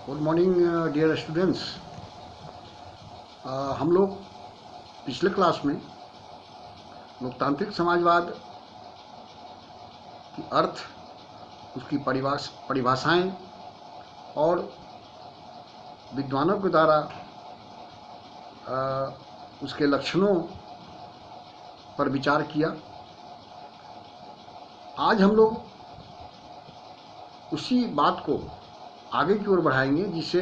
Good morning dear students. हम लोग पिछले क्लास में लोकतांत्रिक समाजवाद की अर्थ, उसकी परिभाषाएं और विद्वानों के द्वारा उसके लक्षणों पर विचार किया। आज हम लोग उसी बात को आगे की ओर बढ़ाएंगे जिससे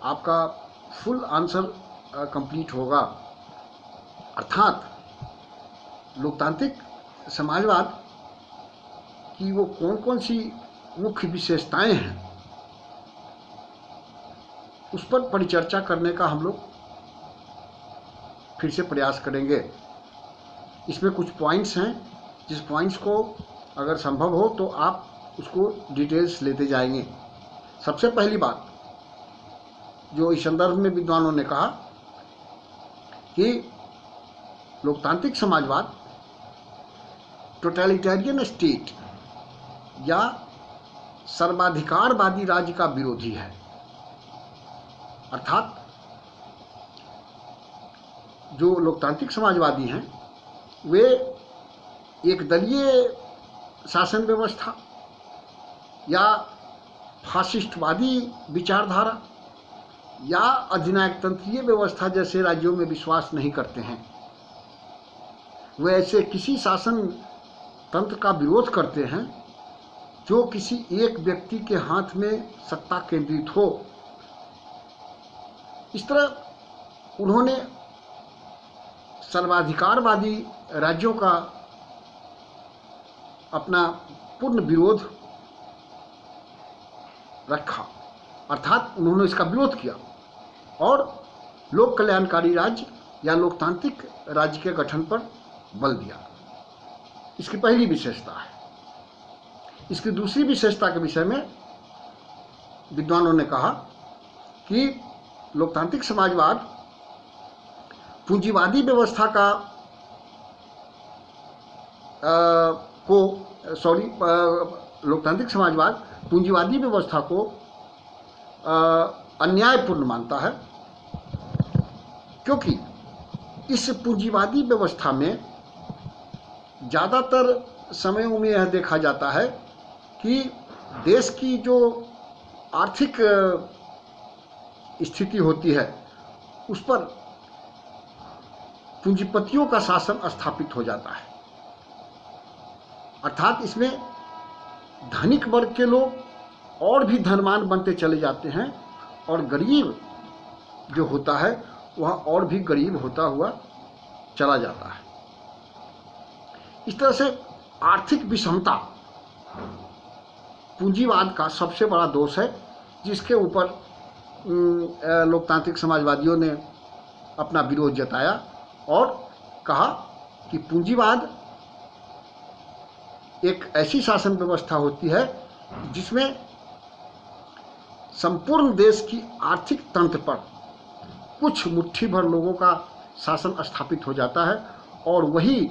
आपका फुल आंसर कंप्लीट होगा। अर्थात लोकतांत्रिक समाजवाद की वो कौन कौन सी मुख्य विशेषताएं हैं, उस पर परिचर्चा करने का हम लोग फिर से प्रयास करेंगे। इसमें कुछ पॉइंट्स हैं, जिस पॉइंट्स को अगर संभव हो तो आप उसको डिटेल्स लेते जाएंगे। सबसे पहली बात जो इस संदर्भ में विद्वानों ने कहा कि लोकतांत्रिक समाजवाद टोटलिटेरियन स्टेट या सर्वाधिकारवादी राज्य का विरोधी है। अर्थात जो लोकतांत्रिक समाजवादी हैं वे एक दलीय शासन व्यवस्था या फासिस्टवादी विचारधारा या अधिनायकतंत्रीय व्यवस्था जैसे राज्यों में विश्वास नहीं करते हैं। वे ऐसे किसी शासन तंत्र का विरोध करते हैं जो किसी एक व्यक्ति के हाथ में सत्ता केंद्रित हो। इस तरह उन्होंने सर्वाधिकारवादी राज्यों का अपना पूर्ण विरोध रखा, अर्थात उन्होंने इसका विरोध किया और लोक कल्याणकारी राज्य या लोकतांत्रिक राज्य के गठन पर बल दिया। इसकी पहली विशेषता है। इसकी दूसरी विशेषता के विषय में विद्वानों ने कहा कि लोकतांत्रिक समाजवाद पूंजीवादी व्यवस्था का लोकतांत्रिक समाजवाद पूंजीवादी व्यवस्था को अन्यायपूर्ण मानता है, क्योंकि इस पूंजीवादी व्यवस्था में ज़्यादातर समयों में यह देखा जाता है कि देश की जो आर्थिक स्थिति होती है उस पर पूंजीपतियों का शासन स्थापित हो जाता है। अर्थात इसमें धनिक वर्ग के लोग और भी धनवान बनते चले जाते हैं और गरीब जो होता है वह और भी गरीब होता हुआ चला जाता है। इस तरह से आर्थिक विषमता पूंजीवाद का सबसे बड़ा दोष है, जिसके ऊपर लोकतांत्रिक समाजवादियों ने अपना विरोध जताया और कहा कि पूंजीवाद एक ऐसी शासन व्यवस्था होती है जिसमें संपूर्ण देश की आर्थिक तंत्र पर कुछ मुट्ठी भर लोगों का शासन स्थापित हो जाता है और वही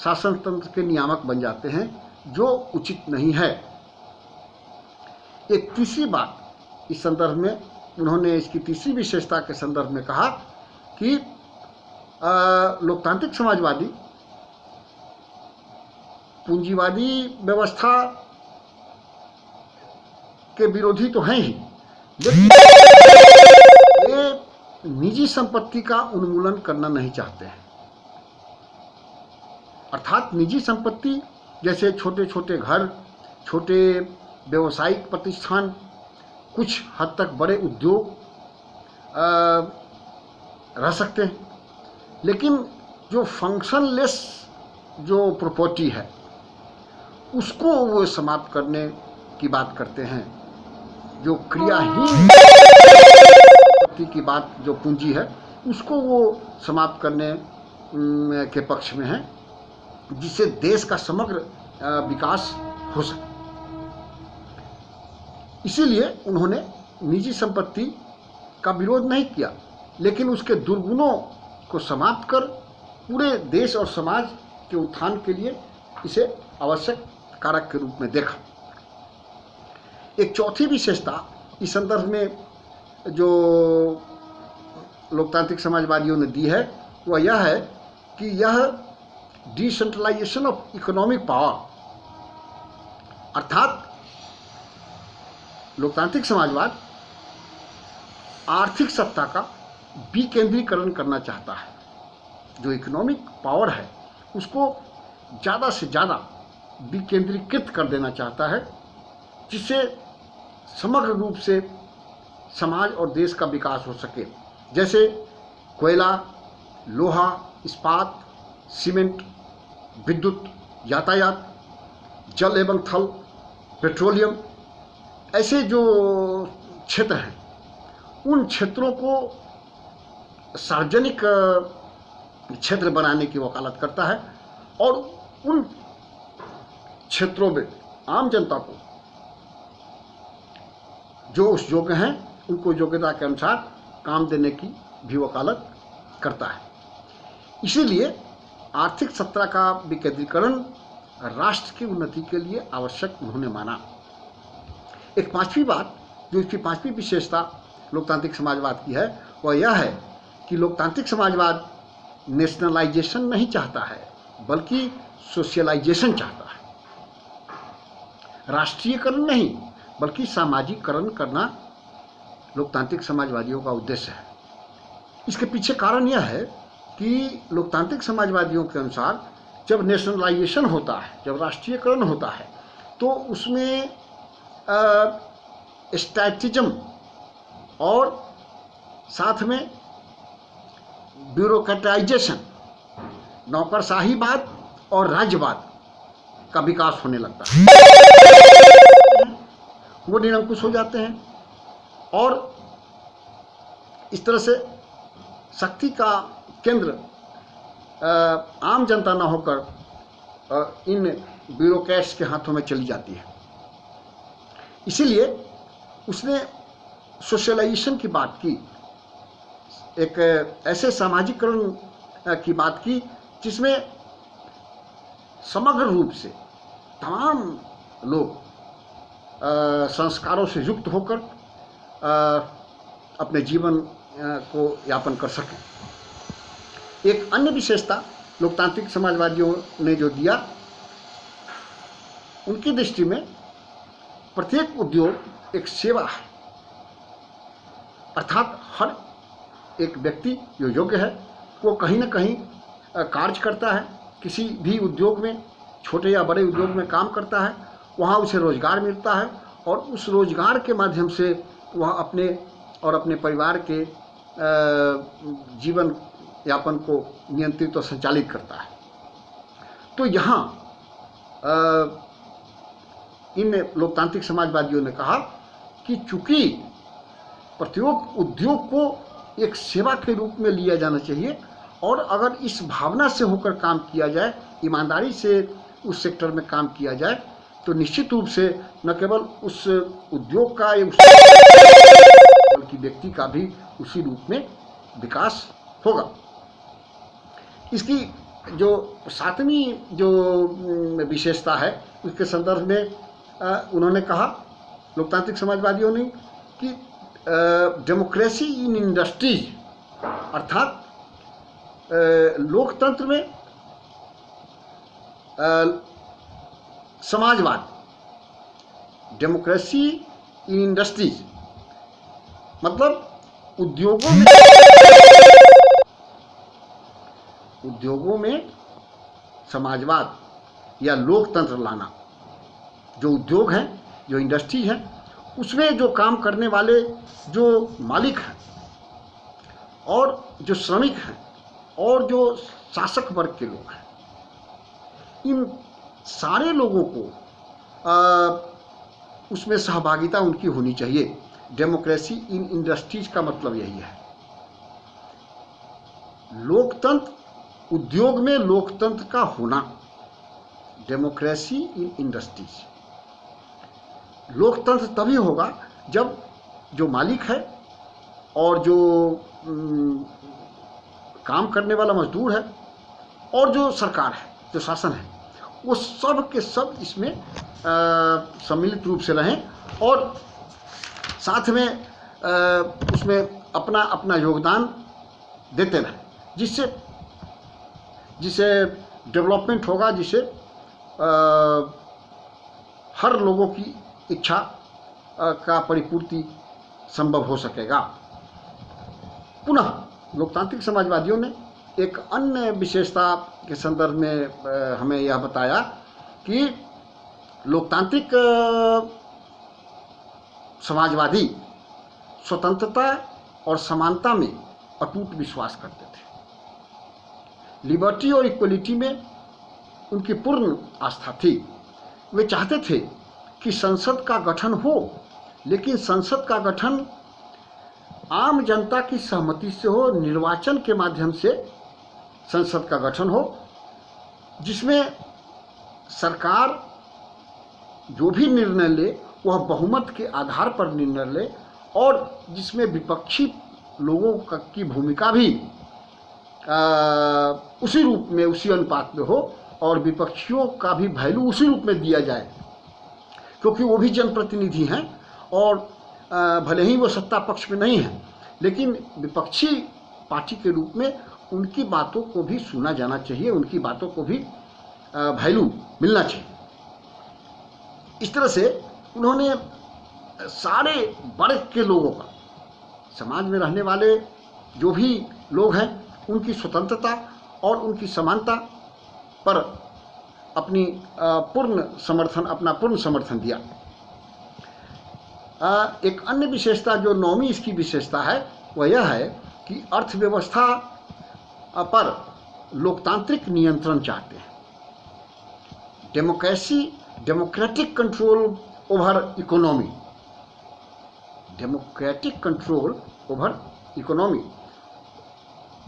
शासन तंत्र के नियामक बन जाते हैं, जो उचित नहीं है। एक तीसरी बात इस संदर्भ में उन्होंने इसकी तीसरी विशेषता के संदर्भ में कहा कि लोकतांत्रिक समाजवादी पूंजीवादी व्यवस्था के विरोधी तो हैं ही, लेकिन वे निजी संपत्ति का उन्मूलन करना नहीं चाहते हैं। अर्थात निजी संपत्ति जैसे छोटे छोटे घर, छोटे व्यवसायिक प्रतिष्ठान, कुछ हद तक बड़े उद्योग रह सकते हैं, लेकिन जो फंक्शनलेस जो प्रॉपर्टी है उसको वो समाप्त करने की बात करते हैं। जो क्रियाहीन संपत्ति की बात, जो पूंजी है, उसको वो समाप्त करने के पक्ष में है, जिससे देश का समग्र विकास हो सके। इसीलिए उन्होंने निजी संपत्ति का विरोध नहीं किया, लेकिन उसके दुर्गुणों को समाप्त कर पूरे देश और समाज के उत्थान के लिए इसे आवश्यक कारक के रूप में देखा। एक चौथी विशेषता इस संदर्भ में जो लोकतांत्रिक समाजवादियों ने दी है वह यह है कि यह डिसेंट्रलाइजेशन ऑफ इकोनॉमिक पावर, अर्थात लोकतांत्रिक समाजवाद आर्थिक सत्ता का विकेंद्रीकरण करना चाहता है। जो इकोनॉमिक पावर है उसको ज़्यादा से ज़्यादा विकेंद्रीकृत कर देना चाहता है, जिससे समग्र रूप से समाज और देश का विकास हो सके। जैसे कोयला, लोहा, इस्पात, सीमेंट, विद्युत, यातायात, जल एवं थल, पेट्रोलियम, ऐसे जो क्षेत्र हैं उन क्षेत्रों को सार्वजनिक क्षेत्र बनाने की वकालत करता है और उन क्षेत्रों में आम जनता को जो उस योग्य हैं उनको योग्यता के अनुसार काम देने की भी वकालत करता है। इसीलिए आर्थिक सत्ता का विकेंद्रीकरण राष्ट्र की उन्नति के लिए आवश्यक उन्होंने माना। एक पांचवी बात, जो इसकी पांचवी विशेषता लोकतांत्रिक समाजवाद की है, वह यह है कि लोकतांत्रिक समाजवाद नेशनलाइजेशन नहीं चाहता है बल्कि सोशलाइजेशन चाहता है। राष्ट्रीयकरण नहीं बल्कि सामाजिकरण करना लोकतांत्रिक समाजवादियों का उद्देश्य है। इसके पीछे कारण यह है कि लोकतांत्रिक समाजवादियों के अनुसार जब नेशनलाइजेशन होता है, जब राष्ट्रीयकरण होता है, तो उसमें स्टैटिज्म और साथ में ब्यूरोक्रेटाइजेशन, नौकरशाहीवाद और राज्यवाद का विकास होने लगता है। वो निरंकुश हो जाते हैं और इस तरह से शक्ति का केंद्र आम जनता न होकर इन ब्यूरोक्रेट्स के हाथों में चली जाती है। इसीलिए उसने सोशलाइजेशन की बात की, एक ऐसे सामाजिकरण की बात की जिसमें समग्र रूप से तमाम लोग संस्कारों से युक्त होकर अपने जीवन को यापन कर सकें। एक अन्य विशेषता लोकतांत्रिक समाजवादियों ने जो दिया, उनकी दृष्टि में प्रत्येक उद्योग एक सेवा है, अर्थात हर एक व्यक्ति जो योग्य है वो कहीं ना कहीं कार्य करता है, किसी भी उद्योग में, छोटे या बड़े उद्योग में काम करता है, वहाँ उसे रोजगार मिलता है और उस रोजगार के माध्यम से वह अपने और अपने परिवार के जीवन यापन को नियंत्रित और संचालित करता है। तो यहाँ इन लोकतांत्रिक समाजवादियों ने कहा कि चूंकि प्रत्येक उद्योग को एक सेवा के रूप में लिया जाना चाहिए और अगर इस भावना से होकर काम किया जाए, ईमानदारी से उस सेक्टर में काम किया जाए, तो निश्चित रूप से न केवल उस उद्योग का बल्कि व्यक्ति का भी उसी रूप में विकास होगा। इसकी जो सातवीं जो विशेषता है उसके संदर्भ में उन्होंने कहा, लोकतांत्रिक समाजवादियों ने, कि डेमोक्रेसी इन इंडस्ट्रीज, अर्थात लोकतंत्र में समाजवाद, डेमोक्रेसी इन इंडस्ट्रीज मतलब उद्योगों में समाजवाद या लोकतंत्र लाना। जो उद्योग हैं, जो इंडस्ट्री हैं, उसमें जो काम करने वाले जो मालिक हैं और जो श्रमिक हैं और जो शासक वर्ग के लोग हैं, इन सारे लोगों को उसमें सहभागिता उनकी होनी चाहिए। डेमोक्रेसी इन इंडस्ट्रीज का मतलब यही है। लोकतंत्र, उद्योग में लोकतंत्र का होना, डेमोक्रेसी इन इंडस्ट्रीज। लोकतंत्र तभी होगा जब जो मालिक है और जो काम करने वाला मजदूर है और जो सरकार है, जो शासन है, वो सब के सब इसमें सम्मिलित रूप से रहें और साथ में उसमें अपना अपना योगदान देते रहें, जिससे डेवलपमेंट होगा, जिससे हर लोगों की इच्छा का परिपूर्ति संभव हो सकेगा। पुनः लोकतांत्रिक समाजवादियों ने एक अन्य विशेषता के संदर्भ में हमें यह बताया कि लोकतांत्रिक समाजवादी स्वतंत्रता और समानता में अटूट विश्वास करते थे। लिबर्टी और इक्वलिटी में उनकी पूर्ण आस्था थी। वे चाहते थे कि संसद का गठन हो, लेकिन संसद का गठन आम जनता की सहमति से हो, निर्वाचन के माध्यम से संसद का गठन हो, जिसमें सरकार जो भी निर्णय ले वह बहुमत के आधार पर निर्णय ले, और जिसमें विपक्षी लोगों की भूमिका भी उसी रूप में, उसी अनुपात में हो, और विपक्षियों का भी वैल्यू उसी रूप में दिया जाए, क्योंकि वो भी जनप्रतिनिधि हैं और भले ही वो सत्ता पक्ष में नहीं है, लेकिन विपक्षी पार्टी के रूप में उनकी बातों को भी सुना जाना चाहिए, उनकी बातों को भी वैल्यू मिलना चाहिए। इस तरह से उन्होंने सारे वर्ग के लोगों का, समाज में रहने वाले जो भी लोग हैं, उनकी स्वतंत्रता और उनकी समानता पर अपना पूर्ण समर्थन दिया। एक अन्य विशेषता जो 9वीं इसकी विशेषता है वह यह है कि अर्थव्यवस्था पर लोकतांत्रिक नियंत्रण चाहते हैं। Democratic control over economy, democratic control over economy,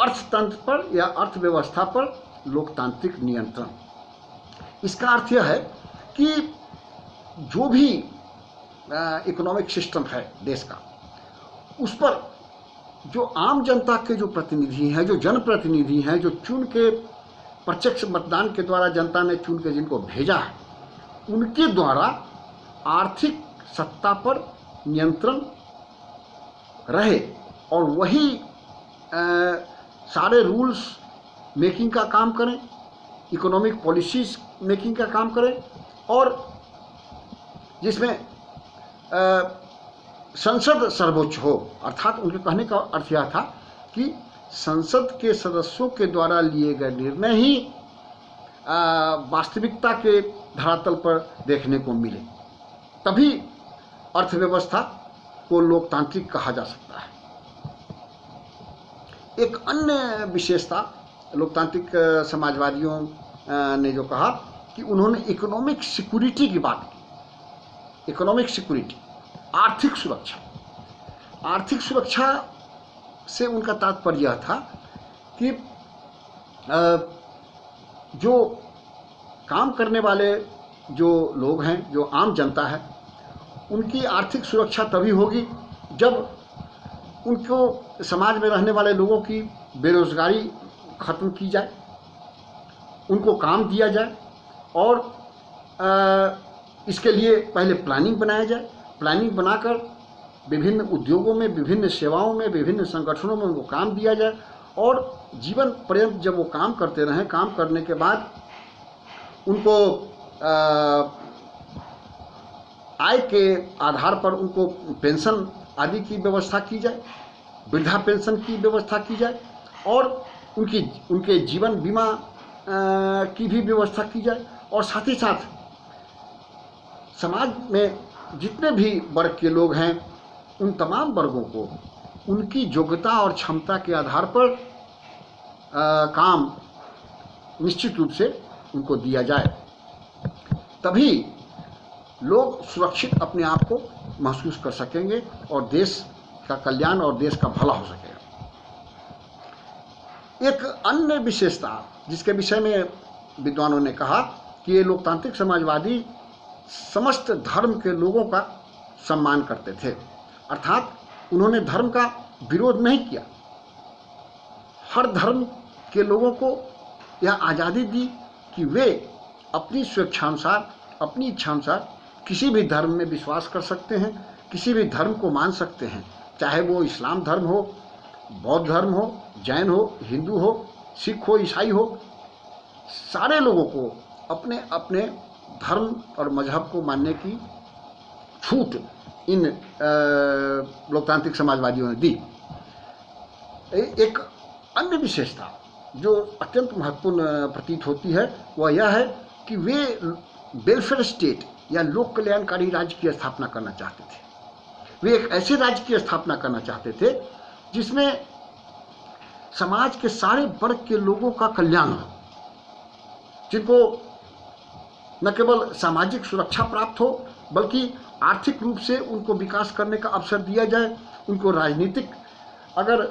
अर्थतंत्र पर या अर्थव्यवस्था पर लोकतांत्रिक नियंत्रण। इसका अर्थ यह है कि जो भी इकोनॉमिक सिस्टम है देश का, उस पर जो आम जनता के जो प्रतिनिधि हैं, जो जनप्रतिनिधि हैं, जो चुन के प्रत्यक्ष मतदान के द्वारा जनता ने चुन के जिनको भेजा है, उनके द्वारा आर्थिक सत्ता पर नियंत्रण रहे, और वही सारे रूल्स मेकिंग का काम करें, इकोनॉमिक पॉलिसीज मेकिंग का काम करें, और जिसमें संसद सर्वोच्च हो। अर्थात उनके कहने का अर्थ यह था कि संसद के सदस्यों के द्वारा लिए गए निर्णय ही वास्तविकता के धरातल पर देखने को मिले, तभी अर्थव्यवस्था को लोकतांत्रिक कहा जा सकता है। एक अन्य विशेषता लोकतांत्रिक समाजवादियों ने जो कहा कि उन्होंने इकोनॉमिक सिक्योरिटी की बात की। इकोनॉमिक सिक्योरिटी, आर्थिक सुरक्षा। आर्थिक सुरक्षा से उनका तात्पर्य यह था कि जो काम करने वाले जो लोग हैं, जो आम जनता है, उनकी आर्थिक सुरक्षा तभी होगी जब उनको, समाज में रहने वाले लोगों की बेरोजगारी खत्म की जाए, उनको काम दिया जाए, और इसके लिए पहले प्लानिंग बनाया जाए। प्लानिंग बनाकर विभिन्न उद्योगों में, विभिन्न सेवाओं में, विभिन्न संगठनों में उनको काम दिया जाए, और जीवन पर्यंत जब वो काम करते रहें, काम करने के बाद उनको आय के आधार पर उनको पेंशन आदि की व्यवस्था की जाए, वृद्धा पेंशन की व्यवस्था की जाए, और उनके जीवन बीमा की भी व्यवस्था की जाए, और साथ ही साथ समाज में जितने भी वर्ग के लोग हैं, उन तमाम वर्गों को उनकी योग्यता और क्षमता के आधार पर काम निश्चित रूप से उनको दिया जाए, तभी लोग सुरक्षित अपने आप को महसूस कर सकेंगे और देश का कल्याण और देश का भला हो सकेगा। एक अन्य विशेषता जिसके विषय में विद्वानों ने कहा कि ये लोकतांत्रिक समाजवादी समस्त धर्म के लोगों का सम्मान करते थे। अर्थात उन्होंने धर्म का विरोध नहीं किया, हर धर्म के लोगों को यह आज़ादी दी कि वे अपनी स्वेच्छानुसार, अपनी इच्छानुसार किसी भी धर्म में विश्वास कर सकते हैं, किसी भी धर्म को मान सकते हैं, चाहे वो इस्लाम धर्म हो, बौद्ध धर्म हो, जैन हो, हिंदू हो, सिख हो, ईसाई हो, सारे लोगों को अपने अपने धर्म और मजहब को मानने की छूट इन लोकतांत्रिक समाजवादियों ने दी। एक अन्य विशेषता जो अत्यंत महत्वपूर्ण प्रतीत होती है वह यह है कि वे वेलफेयर स्टेट या लोक कल्याणकारी राज्य की स्थापना करना चाहते थे। वे एक ऐसे राज्य की स्थापना करना चाहते थे जिसमें समाज के सारे वर्ग के लोगों का कल्याण हो, जिनको न केवल सामाजिक सुरक्षा प्राप्त हो बल्कि आर्थिक रूप से उनको विकास करने का अवसर दिया जाए, उनको राजनीतिक अगर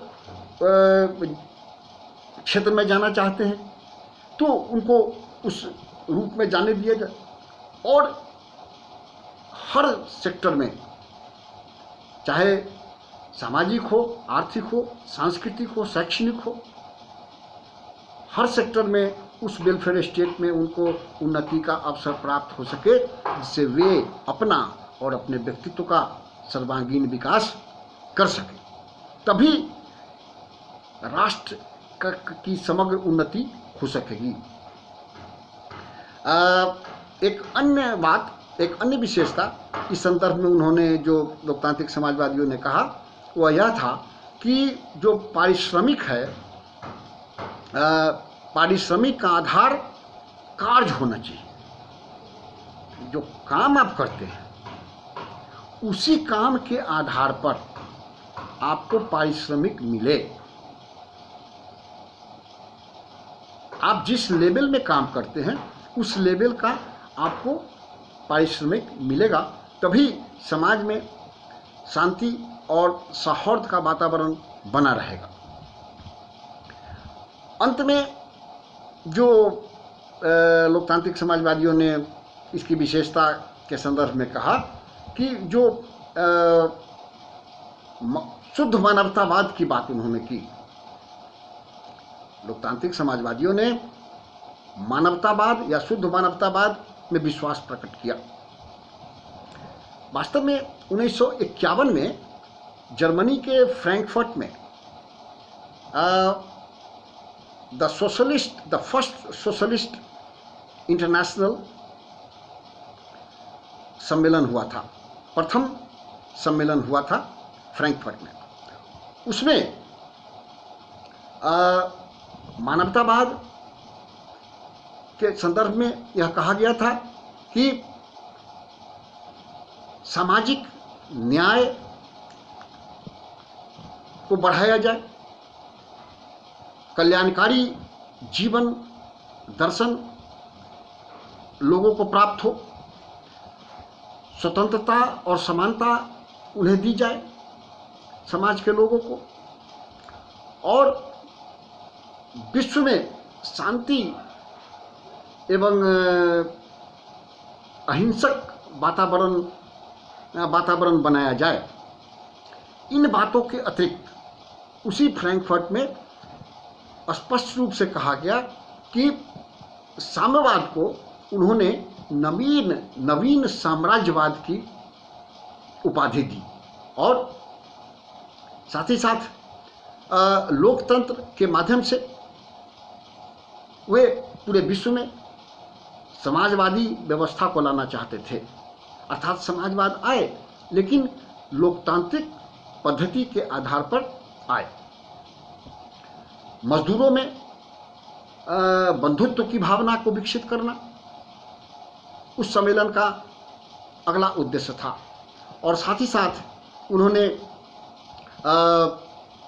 क्षेत्र में जाना चाहते हैं तो उनको उस रूप में जाने दिया जाए, और हर सेक्टर में, चाहे सामाजिक हो, आर्थिक हो, सांस्कृतिक हो, शैक्षणिक हो, हर सेक्टर में उस वेलफेयर स्टेट में उनको उन्नति का अवसर प्राप्त हो सके, जिससे वे अपना और अपने व्यक्तित्व का सर्वांगीण विकास कर सके। तभी राष्ट्र की समग्र उन्नति हो सकेगी। एक अन्य बात, एक अन्य विशेषता इस संदर्भ में उन्होंने जो लोकतांत्रिक समाजवादियों ने कहा वह यह था कि जो पारिश्रमिक है, पारिश्रमिक का आधार कार्य होना चाहिए। जो काम आप करते हैं उसी काम के आधार पर आपको पारिश्रमिक मिले। आप जिस लेवल में काम करते हैं उस लेवल का आपको पारिश्रमिक मिलेगा, तभी समाज में शांति और सौहार्द का वातावरण बना रहेगा। अंत में जो लोकतांत्रिक समाजवादियों ने इसकी विशेषता के संदर्भ में कहा कि जो शुद्ध मानवतावाद की बात उन्होंने की। लोकतांत्रिक समाजवादियों ने मानवतावाद या शुद्ध मानवतावाद में विश्वास प्रकट किया। वास्तव में 1951 में जर्मनी के फ्रैंकफर्ट में द फर्स्ट सोशलिस्ट इंटरनेशनल सम्मेलन हुआ था, प्रथम सम्मेलन हुआ था फ्रैंकफर्ट में। उसमें मानवतावाद के संदर्भ में यह कहा गया था कि सामाजिक न्याय को बढ़ाया जाए, कल्याणकारी जीवन दर्शन लोगों को प्राप्त हो, स्वतंत्रता और समानता उन्हें दी जाए समाज के लोगों को, और विश्व में शांति एवं अहिंसक वातावरण बनाया जाए। इन बातों के अतिरिक्त उसी फ्रैंकफर्ट में स्पष्ट रूप से कहा गया कि साम्यवाद को उन्होंने नवीन साम्राज्यवाद की उपाधि दी, और साथ ही साथ लोकतंत्र के माध्यम से वे पूरे विश्व में समाजवादी व्यवस्था को लाना चाहते थे। अर्थात समाजवाद आए लेकिन लोकतांत्रिक पद्धति के आधार पर आए। मजदूरों में बंधुत्व की भावना को विकसित करना उस सम्मेलन का अगला उद्देश्य था, और साथ ही साथ उन्होंने